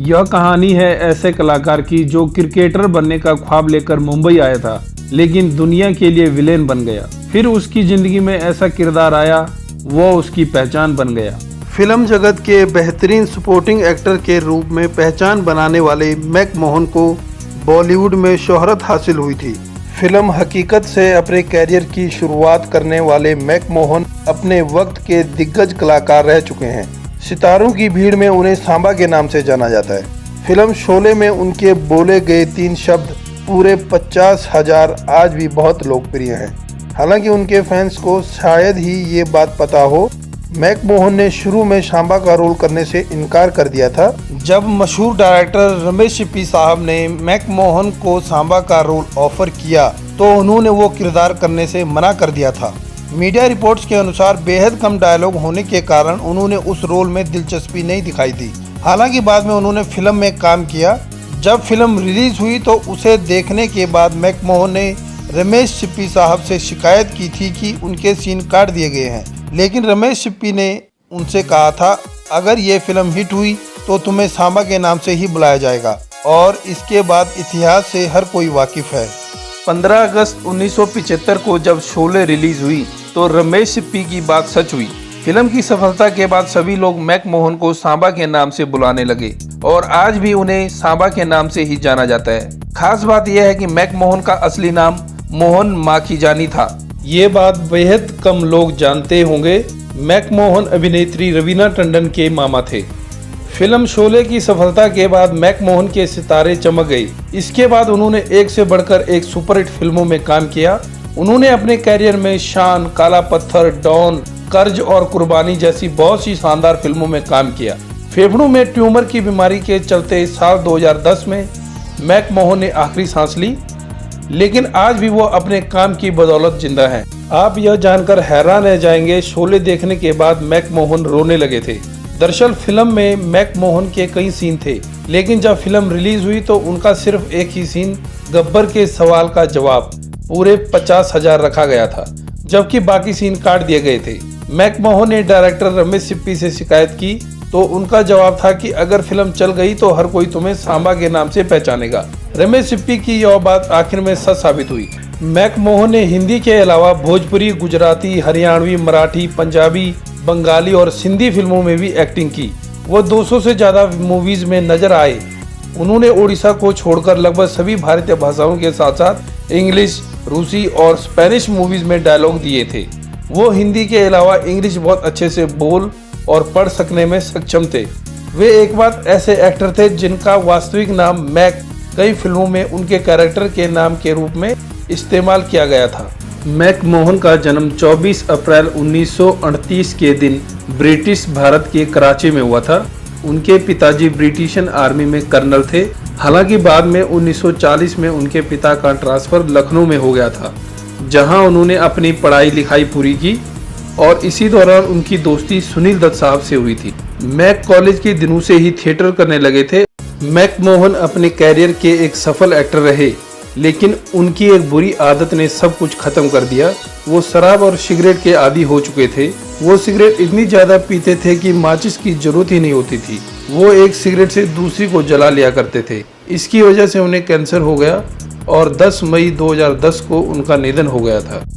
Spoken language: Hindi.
यह कहानी है ऐसे कलाकार की जो क्रिकेटर बनने का ख्वाब लेकर मुंबई आया था, लेकिन दुनिया के लिए विलेन बन गया। फिर उसकी जिंदगी में ऐसा किरदार आया, वो उसकी पहचान बन गया। फिल्म जगत के बेहतरीन सपोर्टिंग एक्टर के रूप में पहचान बनाने वाले मैकमोहन को बॉलीवुड में शोहरत हासिल हुई थी। फिल्म हकीकत से अपने कैरियर की शुरुआत करने वाले मैकमोहन अपने वक्त के दिग्गज कलाकार रह चुके हैं। सितारों की भीड़ में उन्हें सांबा के नाम से जाना जाता है। फिल्म शोले में उनके बोले गए 3 शब्द पूरे 50,000 आज भी बहुत लोकप्रिय हैं। हालांकि उनके फैंस को शायद ही ये बात पता हो, मैकमोहन ने शुरू में सांबा का रोल करने से इनकार कर दिया था। जब मशहूर डायरेक्टर रमेश सिप्पी साहब ने मैकमोहन को सांबा का रोल ऑफर किया तो उन्होंने वो किरदार करने से मना कर दिया था। मीडिया रिपोर्ट्स के अनुसार बेहद कम डायलॉग होने के कारण उन्होंने उस रोल में दिलचस्पी नहीं दिखाई दी। हालांकि बाद में उन्होंने फिल्म में काम किया। जब फिल्म रिलीज हुई तो उसे देखने के बाद मैकमोहन ने रमेश सिप्पी साहब से शिकायत की थी कि उनके सीन काट दिए गए हैं, लेकिन रमेश सिप्पी ने उनसे कहा था अगर ये फिल्म हिट हुई तो तुम्हें सांबा के नाम से ही बुलाया जाएगा, और इसके बाद इतिहास से हर कोई वाकिफ है। 15 अगस्त 1975 को जब शोले रिलीज हुई तो रमेश सिप्पी की बात सच हुई। फिल्म की सफलता के बाद सभी लोग मैकमोहन को सांबा के नाम से बुलाने लगे और आज भी उन्हें सांबा के नाम से ही जाना जाता है। खास बात यह है कि मैकमोहन का असली नाम मोहन माखीजानी था। ये बात बेहद कम लोग जानते होंगे। मैकमोहन अभिनेत्री रवीना टंडन के मामा थे। फिल्म शोले की सफलता के बाद मैकमोहन के सितारे चमक गए। इसके बाद उन्होंने एक से बढ़कर एक सुपरहिट फिल्मों में काम किया। उन्होंने अपने कैरियर में शान, काला पत्थर, डॉन, कर्ज और कुर्बानी जैसी बहुत सी शानदार फिल्मों में काम किया। फेफड़ों में ट्यूमर की बीमारी के चलते साल 2010 में मैकमोहन ने आखिरी सांस ली, लेकिन आज भी वो अपने काम की बदौलत जिंदा हैं। आप यह जानकर हैरान रह जाएंगे, शोले देखने के बाद मैकमोहन रोने लगे थे। दरअसल फिल्म में मैकमोहन के कई सीन थे, लेकिन जब फिल्म रिलीज हुई तो उनका सिर्फ एक ही सीन, गब्बर के सवाल का जवाब, पूरे 50,000 रखा गया था, जबकि बाकी सीन काट दिए गए थे। मैकमोहन ने डायरेक्टर रमेश सिप्पी से शिकायत की तो उनका जवाब था कि अगर फिल्म चल गई तो हर कोई तुम्हें सांबा के नाम से पहचानेगा। रमेश सिप्पी की यह बात आखिर में सच साबित हुई। मैकमोहन ने हिंदी के अलावा भोजपुरी, गुजराती, हरियाणवी, मराठी, पंजाबी, बंगाली और सिंधी फिल्मों में भी एक्टिंग की। वो 200 से ज़्यादा मूवीज में नजर आए। उन्होंने ओडिशा को छोड़कर लगभग सभी भारतीय भाषाओं के साथ साथ इंग्लिश, रूसी और स्पेनिश मूवीज में डायलॉग दिए थे। वो हिंदी के अलावा इंग्लिश बहुत अच्छे से बोल और पढ़ सकने में सक्षम थे। वे एक बात ऐसे एक्टर थे जिनका वास्तविक नाम मैक कई फिल्मों में उनके कैरेक्टर के नाम के रूप में इस्तेमाल किया गया था। मैकमोहन का जन्म 24 अप्रैल 1938 के दिन ब्रिटिश भारत के कराची में हुआ था। उनके पिताजी ब्रिटिश आर्मी में कर्नल थे। हालांकि बाद में 1940 में उनके पिता का ट्रांसफर लखनऊ में हो गया था, जहां उन्होंने अपनी पढ़ाई लिखाई पूरी की, और इसी दौरान उनकी दोस्ती सुनील दत्त साहब से हुई थी। मैक कॉलेज के दिनों से ही थिएटर करने लगे थे। मैकमोहन अपने कैरियर के एक सफल एक्टर रहे, लेकिन उनकी एक बुरी आदत ने सब कुछ खत्म कर दिया। वो शराब और सिगरेट के आदी हो चुके थे। वो सिगरेट इतनी ज्यादा पीते थे कि माचिस की जरूरत ही नहीं होती थी। वो एक सिगरेट से दूसरी को जला लिया करते थे। इसकी वजह से उन्हें कैंसर हो गया और 10 मई 2010 को उनका निधन हो गया था।